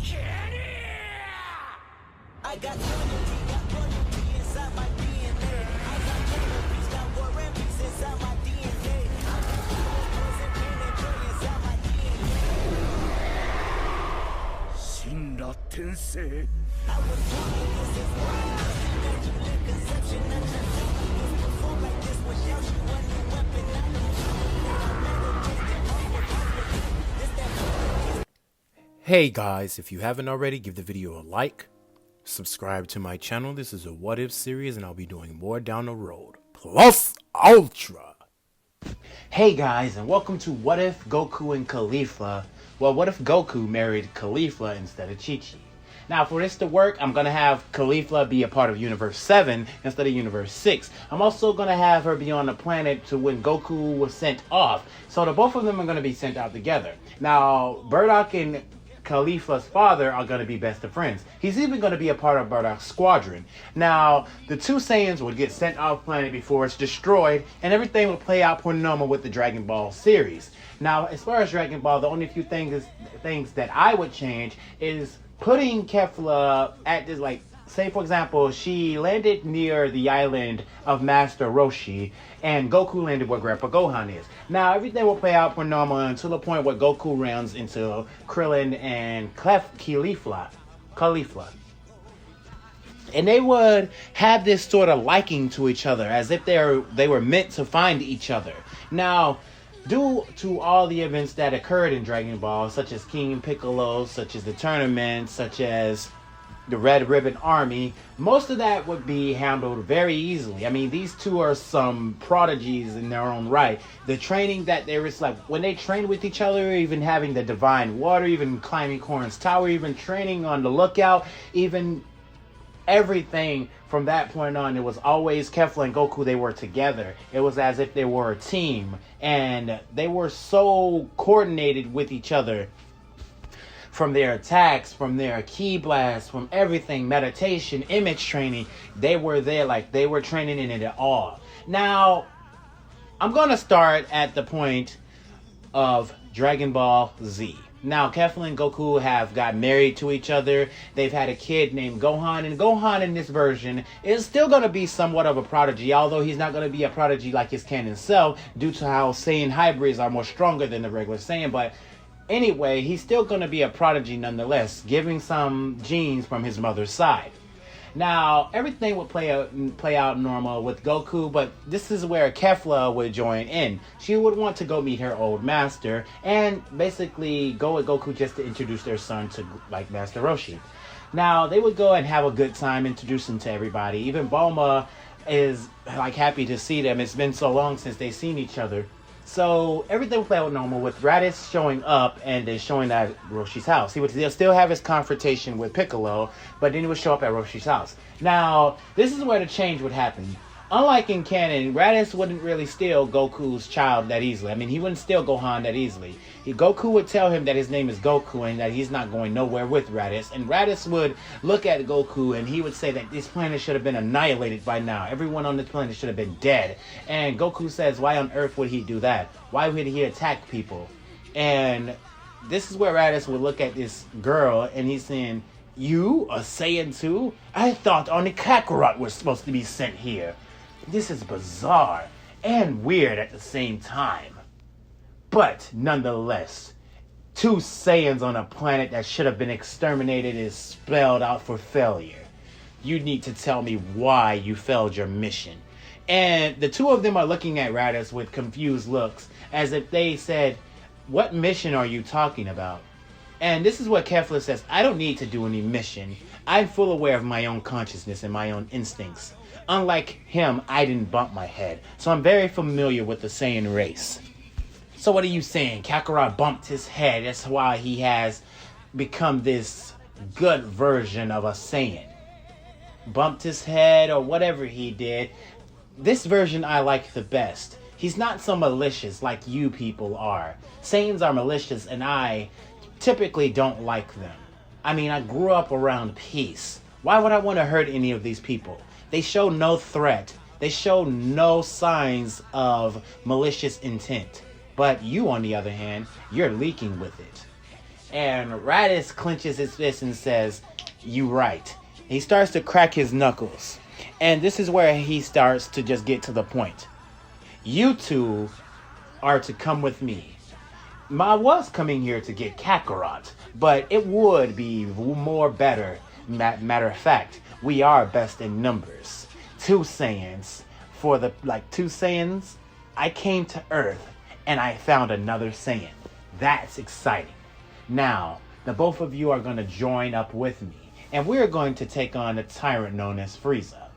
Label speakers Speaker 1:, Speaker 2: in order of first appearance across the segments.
Speaker 1: I got royalty inside my DNA. I got cannabis, got war and peace inside my DNA. I got poison, pain, and joy inside my DNA. 死んだ天性 I was born like this is wild. Immaculate conception, I just never before like this. Without you, one new weapon. I know
Speaker 2: Hey guys, if you haven't already, give the video a like, subscribe to my channel. This is a what if series and I'll be doing more down the road. Plus Ultra. Hey guys, and welcome to What If Goku and Khalifa. Well, what if Goku married Khalifa instead of Chi-Chi? Now, for this to work, I'm going to have Khalifa be a part of Universe 7 instead of Universe 6. I'm also going to have her be on the planet to when Goku was sent off. So the both of them are going to be sent out together. Now, Bardock and Khalifa's father are going to be best of friends. He's even going to be a part of Bardock's squadron. Now, the two Saiyans would get sent off planet before it's destroyed, and everything will play out per normal with the Dragon Ball series. Now, as far as Dragon Ball, the only few things that I would change is putting Caulifla at this, like, say for example, she landed near the island of Master Roshi, and Goku landed where Grandpa Gohan is. Now, everything will play out per normal until the point where Goku runs into Krillin and Caulifla. And they would have this sort of liking to each other, as if they were meant to find each other. Now, due to all the events that occurred in Dragon Ball, such as King Piccolo, such as the tournament, such as the Red Ribbon Army, most of that would be handled very easily. I mean, these two are some prodigies in their own right. The training that there is, like, when they train with each other, even having the divine water, even climbing Korran's tower, even training on the lookout, even everything from that point on, it was always Caulifla and Goku. They were together. It was as if they were a team, and they were so coordinated with each other. From their attacks, from their ki blasts, from everything, meditation, image training, they were there, like they were training in it all. Now, I'm going to start at the point of Dragon Ball Z. Now, Caulifla and Goku have got married to each other. They've had a kid named Gohan, and Gohan in this version is still going to be somewhat of a prodigy, although he's not going to be a prodigy like his canon self, due to how Saiyan hybrids are more stronger than the regular Saiyan, but anyway, he's still going to be a prodigy nonetheless, giving some genes from his mother's side. Now, everything would play out normal with Goku, but this is where Caulifla would join in. She would want to go meet her old master and basically go with Goku just to introduce their son to, like, Master Roshi. Now, they would go and have a good time, introducing to everybody. Even Bulma is, like, happy to see them. It's been so long since they've seen each other. So everything will play out normal with Raditz showing up and then showing at Roshi's house. He would still have his confrontation with Piccolo, but then he would show up at Roshi's house. Now, this is where the change would happen. Unlike in canon, Raditz wouldn't really steal Goku's child that easily. I mean, he wouldn't steal Gohan that easily. Goku would tell him that his name is Goku and that he's not going nowhere with Raditz. And Raditz would look at Goku and he would say that this planet should have been annihilated by now. Everyone on this planet should have been dead. And Goku says, why on earth would he do that? Why would he attack people? And this is where Raditz would look at this girl and he's saying, you, a Saiyan too? I thought only Kakarot was supposed to be sent here. This is bizarre and weird at the same time. But nonetheless, two Saiyans on a planet that should have been exterminated is spelled out for failure. You need to tell me why you failed your mission. And the two of them are looking at Raditz with confused looks, as if they said, what mission are you talking about? And this is what Caulifla says, I don't need to do any mission. I'm full aware of my own consciousness and my own instincts. Unlike him, I didn't bump my head, so I'm very familiar with the Saiyan race. So what are you saying? Kakarot bumped his head, that's why he has become this good version of a Saiyan. Bumped his head or whatever he did. This version I like the best. He's not so malicious like you people are. Saiyans are malicious and I typically don't like them. I mean, I grew up around peace. Why would I want to hurt any of these people? They show no threat. They show no signs of malicious intent. But you, on the other hand, you're leaking with it. And Raditz clenches his fist and says, "You right." He starts to crack his knuckles. And this is where he starts to just get to the point. "You two are to come with me. I was coming here to get Kakarot, but it would be more better. Matter of fact, we are best in numbers. 2 Saiyans. For the, 2 Saiyans, I came to Earth and I found another Saiyan. That's exciting. Now, the both of you are going to join up with me, and we're going to take on a tyrant known as Frieza."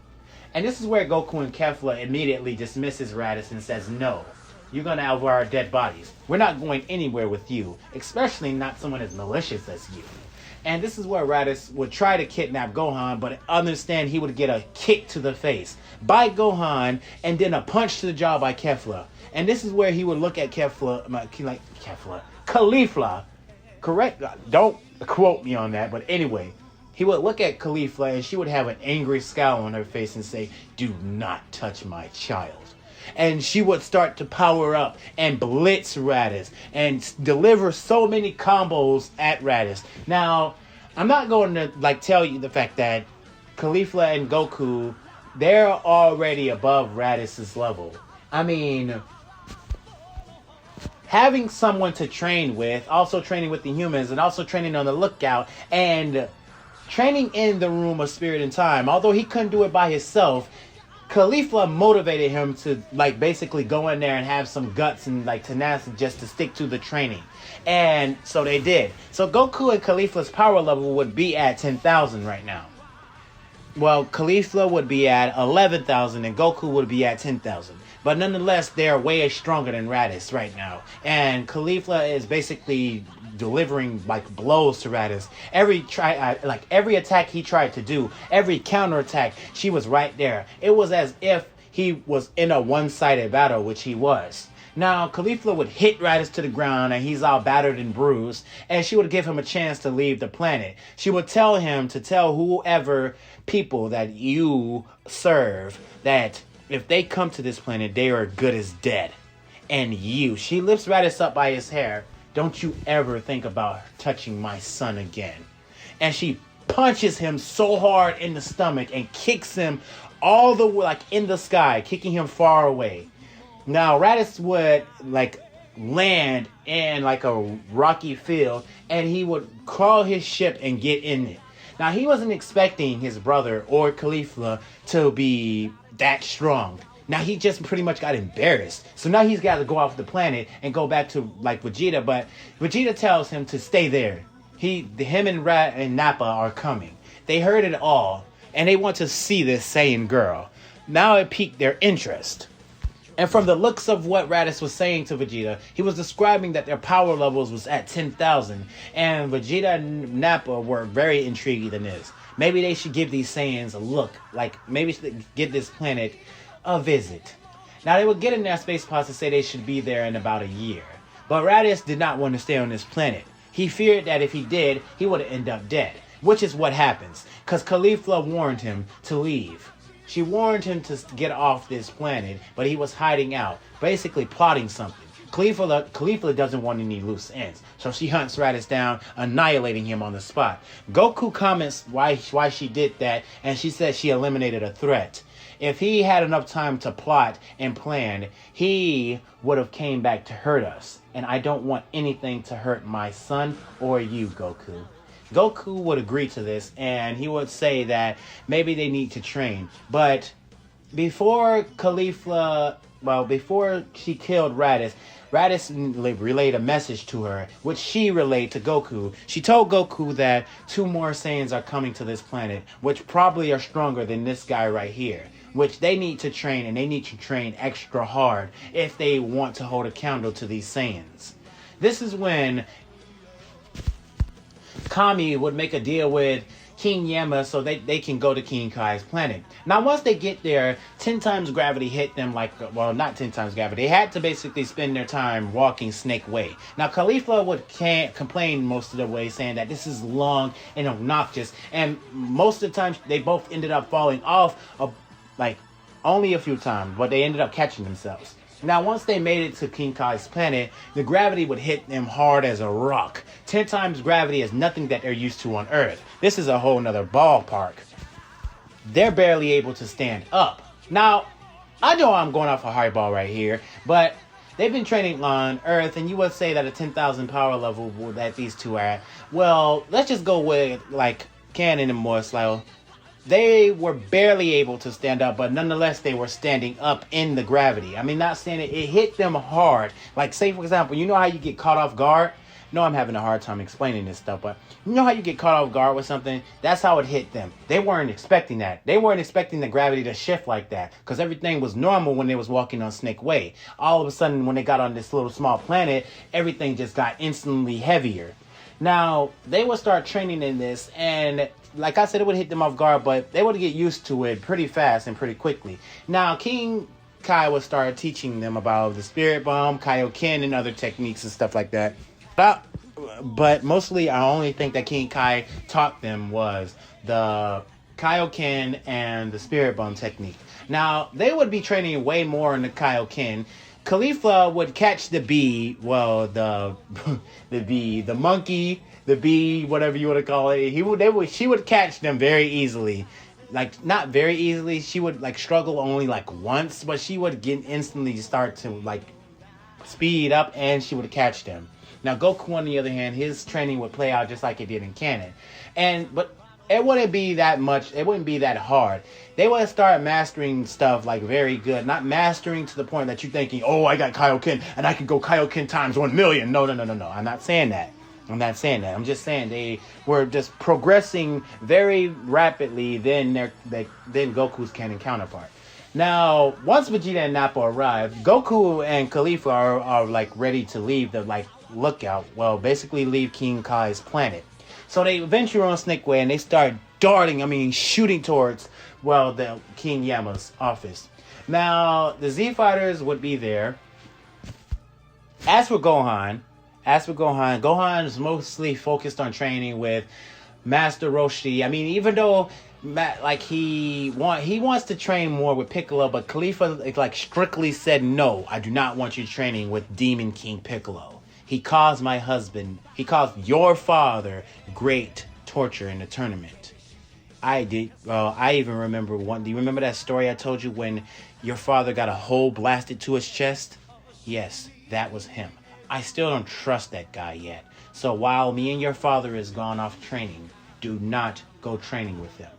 Speaker 2: And this is where Goku and Kefla immediately dismisses Raditz and says, "No, you're going to outwear our dead bodies. We're not going anywhere with you, especially not someone as malicious as you." And this is where Raditz would try to kidnap Gohan, but understand he would get a kick to the face by Gohan and then a punch to the jaw by Kefla. And this is where he would look at Caulifla. Correct? Don't quote me on that, but anyway, he would look at Caulifla and she would have an angry scowl on her face and say, "Do not touch my child." And she would start to power up and blitz Raditz and deliver so many combos at Raditz. Now, I'm not going to tell you the fact that Khalifa and Goku, they're already above Raditz's level. I mean, having someone to train with, also training with the humans, and also training on the lookout, and training in the room of spirit and time, although he couldn't do it by himself, Khalifa motivated him to basically go in there and have some guts and tenacity just to stick to the training. And so they did. So Goku and Khalifa's power level would be at 10,000 right now. Well, Khalifa would be at 11,000 and Goku would be at 10,000. But nonetheless, they're way stronger than Raditz right now. And Khalifa is basically delivering blows to Raditz. Every attack he tried to do, every counterattack, she was right there. It was as if he was in a one-sided battle, which he was. Now, Khalifa would hit Raditz to the ground and he's all battered and bruised, and she would give him a chance to leave the planet. She would tell him to tell whoever people that you serve that if they come to this planet, they are good as dead. And she lifts Raditz up by his hair. "Don't you ever think about touching my son again." And she punches him so hard in the stomach and kicks him all the way in the sky, kicking him far away. Now Raditz would land in a rocky field, and he would crawl his ship and get in it. Now he wasn't expecting his brother or Khalifa to be that strong. Now he just pretty much got embarrassed. So now he's got to go off the planet and go back to Vegeta. But Vegeta tells him to stay there. Him and Nappa are coming. They heard it all, and they want to see this Saiyan girl. Now it piqued their interest. And from the looks of what Raditz was saying to Vegeta, he was describing that their power levels was at 10,000. And Vegeta and Nappa were very intrigued in this. Maybe they should give these Saiyans a look. Maybe they should give this planet a visit. Now they would get in their space pods to say they should be there in about a year. But Raditz did not want to stay on this planet. He feared that if he did, he would end up dead. Which is what happens. Because Khalifa warned him to leave. She warned him to get off this planet, but he was hiding out, basically plotting something. Khalifa doesn't want any loose ends, so she hunts Raditz down, annihilating him on the spot. Goku comments why she did that, and she says she eliminated a threat. If he had enough time to plot and plan, he would have came back to hurt us. And I don't want anything to hurt my son or you, Goku. Goku would agree to this, and he would say that maybe they need to train. But before she killed Raditz, Raditz relayed a message to her, which she relayed to Goku. She told Goku that 2 more Saiyans are coming to this planet, which probably are stronger than this guy right here, which they need to train, and they need to train extra hard if they want to hold a candle to these Saiyans. This is when Kami would make a deal with King Yama so they can go to King Kai's planet. Now, once they get there, 10 times gravity hit them not 10 times gravity. They had to basically spend their time walking Snake Way. Now, Khalifa would complain most of the way, saying that this is long and obnoxious. And most of the time, they both ended up falling off, only a few times, but they ended up catching themselves. Now, once they made it to King Kai's planet, the gravity would hit them hard as a rock. 10 times gravity is nothing that they're used to on Earth. This is a whole nother ballpark. They're barely able to stand up. Now, I know I'm going off a high ball right here, but they've been training on Earth, and you would say that a 10,000 power level that these two are at. Well, let's just go with, like, Canon and Morslao. They were barely able to stand up, but nonetheless, they were standing up in the gravity. I mean, not standing, it hit them hard. Like, say, for example, you know how you get caught off guard? No, I'm having a hard time explaining this stuff, but you know how you get caught off guard with something? That's how it hit them. They weren't expecting that. They weren't expecting the gravity to shift like that, because everything was normal when they was walking on Snake Way. All of a sudden, when they got on this little small planet, everything just got instantly heavier. Now, they would start training in this, and like I said, it would hit them off guard, but they would get used to it pretty fast and pretty quickly. Now, King Kai would start teaching them about the Spirit Bomb, Kaioken, and other techniques and stuff like that. But mostly, I only think that King Kai taught them was the Kaioken and the Spirit Bomb technique. Now, they would be training way more in the Kaioken. Khalifa would catch the bee, well, the bee, the monkey, the bee, whatever you want to call it. She would catch them very easily. Like, not very easily. She would, like, struggle only, like, once, but she would instantly start to, like, speed up, and she would catch them. Now, Goku, on the other hand, his training would play out just like it did in canon. But it wouldn't be that much. It wouldn't be that hard. They would start mastering stuff like very good. Not mastering to the point that you're thinking, oh, I got Kaioken and I can go Kaioken times 1,000,000. No. I'm not saying that. I'm just saying they were just progressing very rapidly than Goku's canon counterpart. Now, once Vegeta and Nappa arrive, Goku and Khalifa are like ready to leave the like lookout. Well, basically leave King Kai's planet. So they venture on Snake Way and they start shooting towards, well, the King Yama's office. Now, the Z Fighters would be there. As for Gohan, Gohan is mostly focused on training with Master Roshi. I mean, even though he wants to train more with Piccolo, but Khalifa like strictly said, no, I do not want you training with Demon King Piccolo. He caused your father great torture in the tournament. I even remember one. Do you remember that story I told you when your father got a hole blasted to his chest? Yes, that was him. I still don't trust that guy yet. So while me and your father is gone off training, do not go training with him.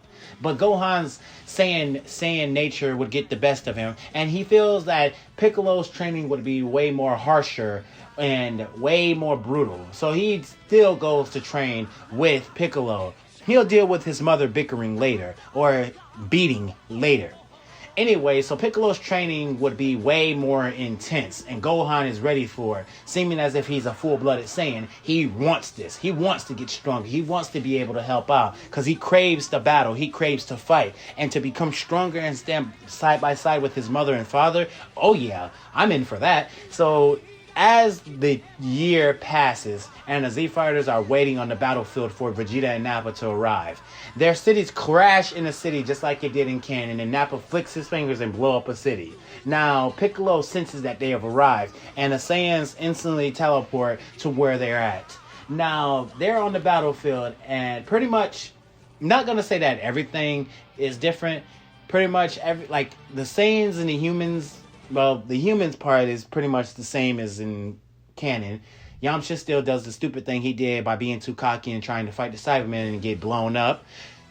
Speaker 2: But Gohan's Saiyan nature would get the best of him, and he feels that Piccolo's training would be way more harsher and way more brutal. So he still goes to train with Piccolo. He'll deal with his mother bickering later, or beating later. Anyway, so Piccolo's training would be way more intense, and Gohan is ready for it, seeming as if he's a full-blooded Saiyan. He wants this. He wants to get stronger. He wants to be able to help out, because he craves to battle. He craves to fight, and to become stronger and stand side by side with his mother and father. Oh yeah, I'm in for that. So as the year passes and the Z Fighters are waiting on the battlefield for Vegeta and Nappa to arrive, their cities crash in a city just like it did in canon, and Nappa flicks his fingers and blow up a city. Now, Piccolo senses that they have arrived, and the Saiyans instantly teleport to where they're at. Now, they're on the battlefield, and pretty much, I'm not going to say that everything is different. Pretty much, the Saiyans and the humans, well, the humans part is pretty much the same as in canon. Yamcha still does the stupid thing he did by being too cocky and trying to fight the Cybermen and get blown up.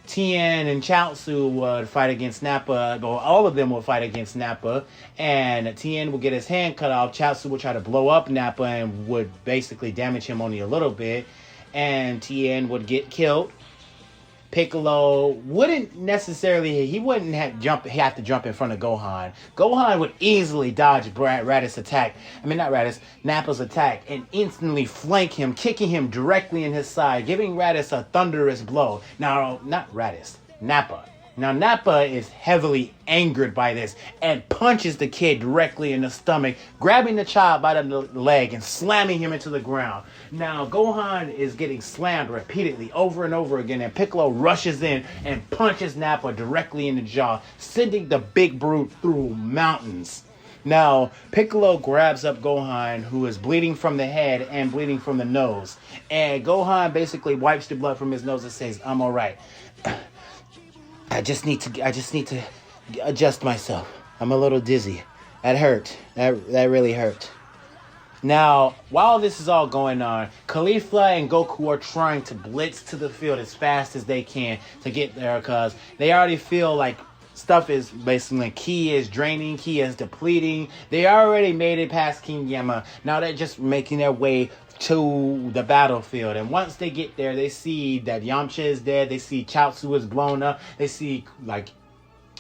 Speaker 2: Tien and Chaozu would fight against Nappa. Well, all of them would fight against Nappa. And Tien would get his hand cut off. Chaozu would try to blow up Nappa and would basically damage him only a little bit. And Tien would get killed. Piccolo wouldn't necessarily, he wouldn't have to jump in front of Gohan. Gohan would easily dodge Raditz attack. Nappa's attack, and instantly flank him, kicking him directly in his side, giving Raditz a thunderous blow. Now, not Raditz, Nappa. Now, Nappa is heavily angered by this and punches the kid directly in the stomach, grabbing the child by the leg and slamming him into the ground. Now, Gohan is getting slammed repeatedly over and over again, and Piccolo rushes in and punches Nappa directly in the jaw, sending the big brute through mountains. Now, Piccolo grabs up Gohan, who is bleeding from the head and bleeding from the nose. And Gohan basically wipes the blood from his nose and says, I'm alright. I just need to adjust myself. I'm a little dizzy. That hurt. That really hurt. Now, while this is all going on, Caulifla and Goku are trying to blitz to the field as fast as they can to get there because they already feel like stuff is basically, Ki is draining, Ki is depleting. They already made it past King Yama. Now they're just making their way to the battlefield. And once they get there, they see that Yamcha is dead. They see Chaozu is blown up. They see, like,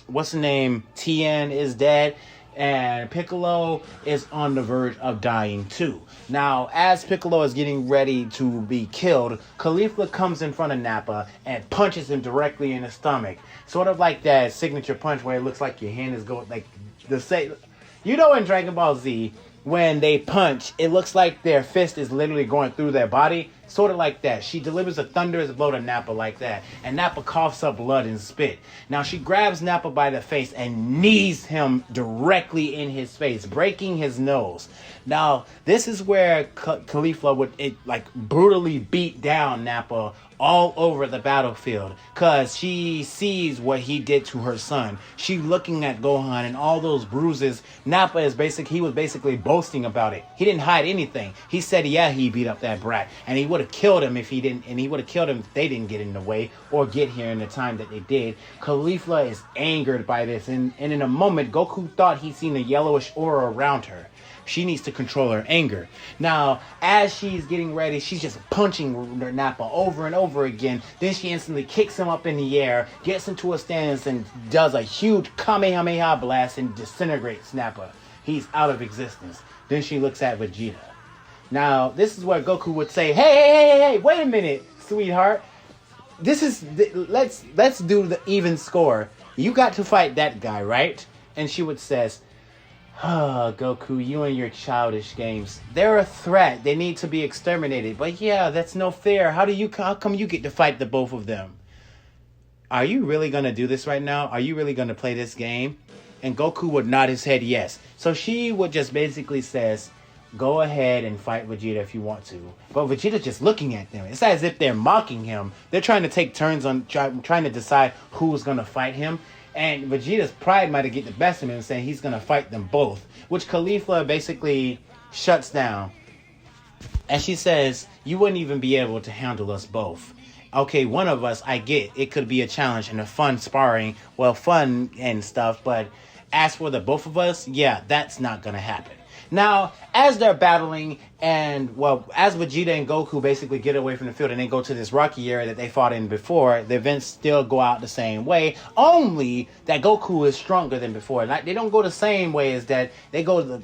Speaker 2: what's the name? Tien is dead. And Piccolo is on the verge of dying too. Now, as Piccolo is getting ready to be killed, Khalifa comes in front of Nappa and punches him directly in the stomach. Sort of like that signature punch where it looks like your hand is going, like, in Dragon Ball Z, when they punch, it looks like their fist is literally going through their body. Sort of like that. She delivers a thunderous blow to Nappa like that. And Nappa coughs up blood and spit. Now she grabs Nappa by the face and knees him directly in his face, breaking his nose. Now, this is where Khalifa would brutally beat down Nappa all over the battlefield, because she sees what he did to her son. She looking at Gohan and all those bruises. Nappa he was basically boasting about it. He didn't hide anything. He said, yeah, he beat up that brat, and he would have killed him if he didn't, and he would have killed him if they didn't get in the way or get here in the time that they did. Caulifla is angered by this, and in a moment, Goku thought he'd seen a yellowish aura around her. She needs to control her anger. Now, as she's getting ready, she's just punching Nappa over and over again. Then she instantly kicks him up in the air, gets into a stance, and does a huge Kamehameha blast and disintegrates Nappa. He's out of existence. Then she looks at Vegeta. Now, this is where Goku would say, hey, wait a minute, sweetheart. Let's do the even score. You got to fight that guy, right? And she would says, Goku, you and your childish games. They're a threat. They need to be exterminated. But yeah, that's no fair. How come you get to fight the both of them? Are you really going to do this right now? Are you really going to play this game? And Goku would nod his head yes. So she would just basically says, go ahead and fight Vegeta if you want to. But Vegeta's just looking at them. It's as if they're mocking him. They're trying to take turns on trying to decide who's going to fight him. And Vegeta's pride might have get the best of him, saying he's going to fight them both. Which Khalifa basically shuts down. And she says, you wouldn't even be able to handle us both. Okay, one of us, I get. It could be a challenge and a fun sparring. Well, fun and stuff. But as for the both of us, yeah, that's not going to happen. Now, as they're battling, as Vegeta and Goku basically get away from the field and they go to this rocky area that they fought in before, the events still go out the same way, only that Goku is stronger than before. They don't go the same way as that. They go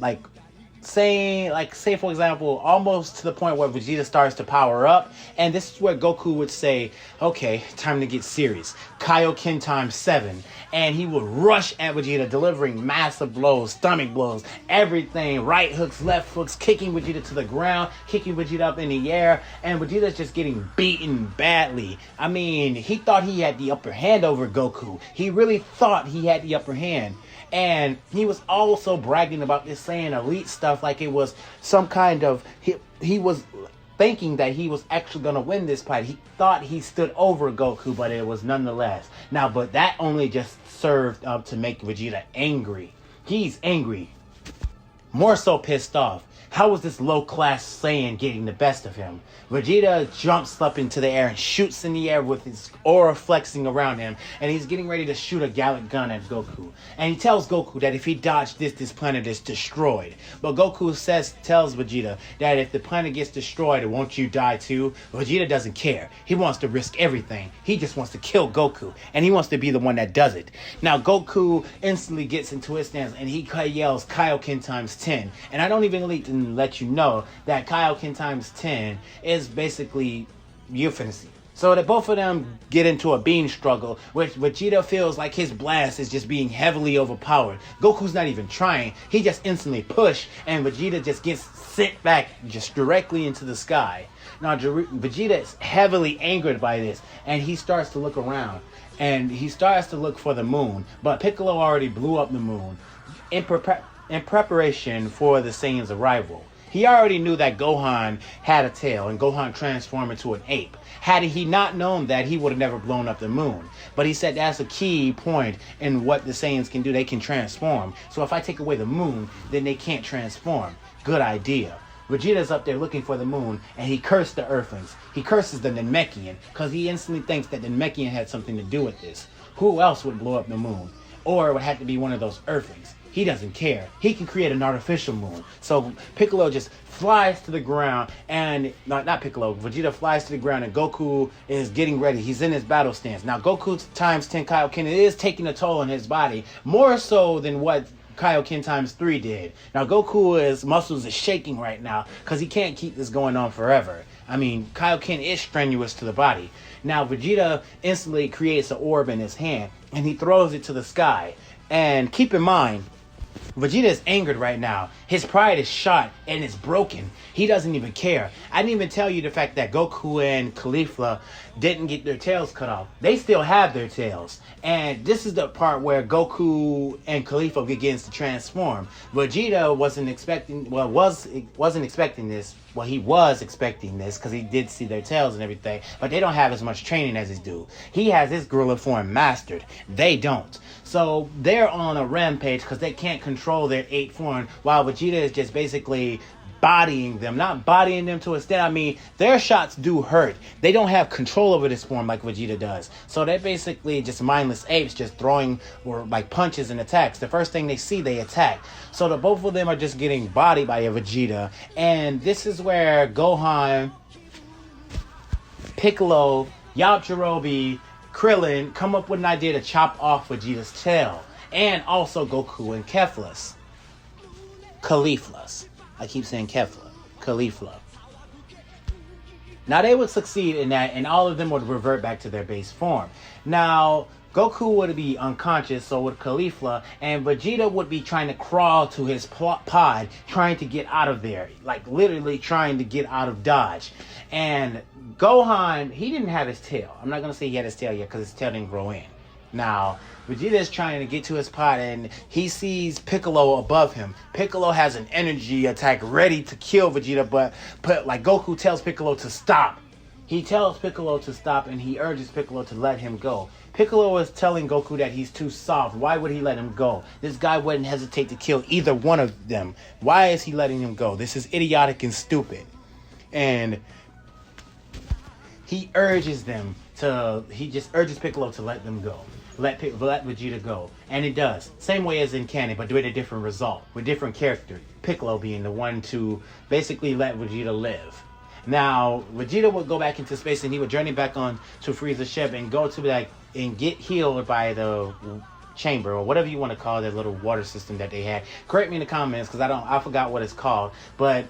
Speaker 2: say for example, almost to the point where Vegeta starts to power up, and this is where Goku would say, okay, time to get serious. Kaioken times 7. And he would rush at Vegeta, delivering massive blows, stomach blows, everything, right hooks, left hooks, kicking Vegeta to the ground, kicking Vegeta up in the air, and Vegeta's just getting beaten badly. I mean, he thought he had the upper hand over Goku. He really thought he had the upper hand. And he was also bragging about this Saiyan elite stuff like it was some kind of... He was thinking that he was actually going to win this fight. He thought he stood over Goku, but it was nonetheless. Now, but that only just served up to make Vegeta angry. He's angry. More so pissed off. How was this low-class Saiyan getting the best of him? Vegeta jumps up into the air and shoots in the air with his aura flexing around him. And he's getting ready to shoot a Gallic gun at Goku. And he tells Goku that if he dodged this planet is destroyed. But Goku tells Vegeta that if the planet gets destroyed, won't you die too? Vegeta doesn't care. He wants to risk everything. He just wants to kill Goku. And he wants to be the one that does it. Now Goku instantly gets into his stance and he yells Kaioken times 10. And I don't even need to let you know that Kaioken times 10 is basically euphemism. So that both of them get into a beam struggle, which Vegeta feels like his blast is just being heavily overpowered. Goku's not even trying. He just instantly pushed, and Vegeta just gets sent back just directly into the sky. Now, Vegeta is heavily angered by this, and he starts to look around. And he starts to look for the moon, but Piccolo already blew up the moon. in preparation for the Saiyans' arrival. He already knew that Gohan had a tail and Gohan transformed into an ape. Had he not known that, he would have never blown up the moon. But he said that's a key point in what the Saiyans can do. They can transform. So if I take away the moon, then they can't transform. Good idea. Vegeta's up there looking for the moon, and he cursed the Earthlings. He curses the Namekian, because he instantly thinks that the Namekian had something to do with this. Who else would blow up the moon? Or it would have to be one of those Earthlings. He doesn't care. He can create an artificial moon. So Piccolo just flies to the ground, and not Piccolo, Vegeta flies to the ground, and Goku is getting ready. He's in his battle stance. Now Goku times 10 Kaioken is taking a toll on his body, more so than what Kaioken times 3 did. Now Goku's muscles is shaking right now because he can't keep this going on forever. I mean, Kaioken is strenuous to the body. Now Vegeta instantly creates an orb in his hand, and he throws it to the sky. And keep in mind, Vegeta is angered right now. His pride is shot and it's broken. He doesn't even care. I didn't even tell you the fact that Goku and Caulifla didn't get their tails cut off. They still have their tails. And this is the part where Goku and Khalifa begins to transform. Vegeta wasn't expecting this. Well, he was expecting this because he did see their tails and everything. But they don't have as much training as his dude. He has his gorilla form mastered. They don't. So they're on a rampage because they can't control their 8 form, while Vegeta is just basically bodying them. Not bodying them to a extent. I mean, their shots do hurt. They don't have control over this form like Vegeta does. So they're basically just mindless apes just throwing or like punches and attacks. The first thing they see, they attack. So the both of them are just getting bodied by a Vegeta. And this is where Gohan, Piccolo, Yajirobe, Krillin come up with an idea to chop off Vegeta's tail. And also Goku and Caulifla's. I keep saying Caulifla. Now they would succeed in that, and all of them would revert back to their base form. Now Goku would be unconscious, so would Caulifla, and Vegeta would be trying to crawl to his pod, trying to get out of there, like literally trying to get out of Dodge. And Gohan, he didn't have his tail. I'm not gonna say he had his tail yet because his tail didn't grow in. Now Vegeta is trying to get to his pod, and he sees Piccolo above him. Piccolo has an energy attack ready to kill Vegeta, but like Goku tells Piccolo to stop. He tells Piccolo to stop, and he urges Piccolo to let him go. Piccolo is telling Goku that he's too soft. Why would he let him go? This guy wouldn't hesitate to kill either one of them. Why is he letting him go? This is idiotic and stupid. And he urges Piccolo to let them go. Let Vegeta go. And it does. Same way as in canon, but with a different result. With different character. Piccolo being the one to basically let Vegeta live. Now, Vegeta would go back into space, and he would journey back on to Frieza's ship and go to and get healed by the chamber, or whatever you want to call that little water system that they had. Correct me in the comments, because I forgot what it's called. But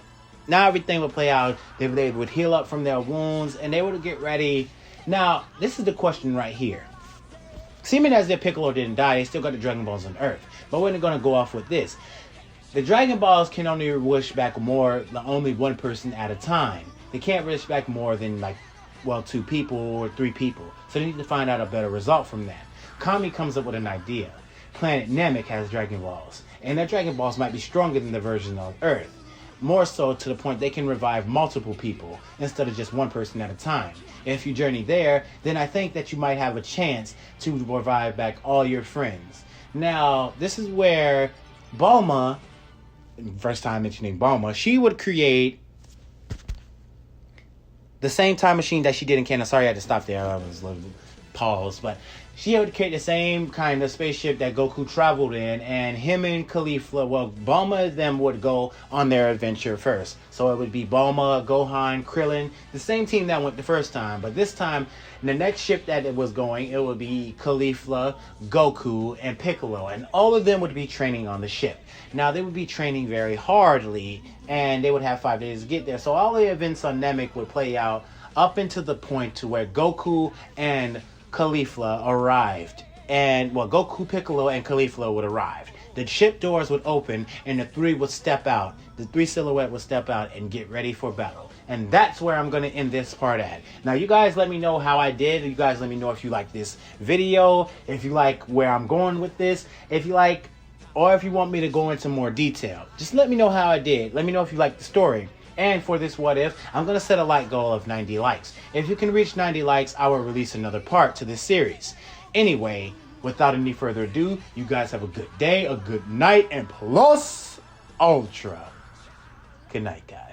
Speaker 2: now everything would play out. They would heal up from their wounds, and they would get ready. Now, this is the question right here. Seeming as if Piccolo didn't die, they still got the Dragon Balls on Earth. But we're going to go off with this. The Dragon Balls can only wish back only one person at a time. They can't wish back more than 2 people or 3 people. So they need to find out a better result from that. Kami comes up with an idea. Planet Namek has Dragon Balls. And their Dragon Balls might be stronger than the version on Earth. More so to the point they can revive multiple people instead of just one person at a time. If you journey there, then I think that you might have a chance to revive back all your friends. Now, this is where Bulma, first time mentioning Bulma, she would create the same time machine that she did in canon. Sorry, I had to stop there. I was a little pause, but she would create the same kind of spaceship that Goku traveled in, and him and Caulifla, Bulma and them would go on their adventure first. So it would be Bulma, Gohan, Krillin, the same team that went the first time. But this time, the next ship that it was going, it would be Caulifla, Goku, and Piccolo. And all of them would be training on the ship. Now, they would be training very hardly, and they would have 5 days to get there. So all the events on Namek would play out up into the point to where Goku and Caulifla arrived. And, Goku, Piccolo, and Caulifla would arrive. The ship doors would open, and the 3 would step out. The 3 silhouette would step out and get ready for battle. And that's where I'm going to end this part at. Now, you guys let me know how I did. You guys let me know if you like this video, if you like where I'm going with this, if you like or if you want me to go into more detail. Just let me know how I did. Let me know if you like the story. And for this what if, I'm going to set a like goal of 90 likes. If you can reach 90 likes, I will release another part to this series. Anyway, without any further ado, you guys have a good day, a good night, and plus ultra. Good night, guys.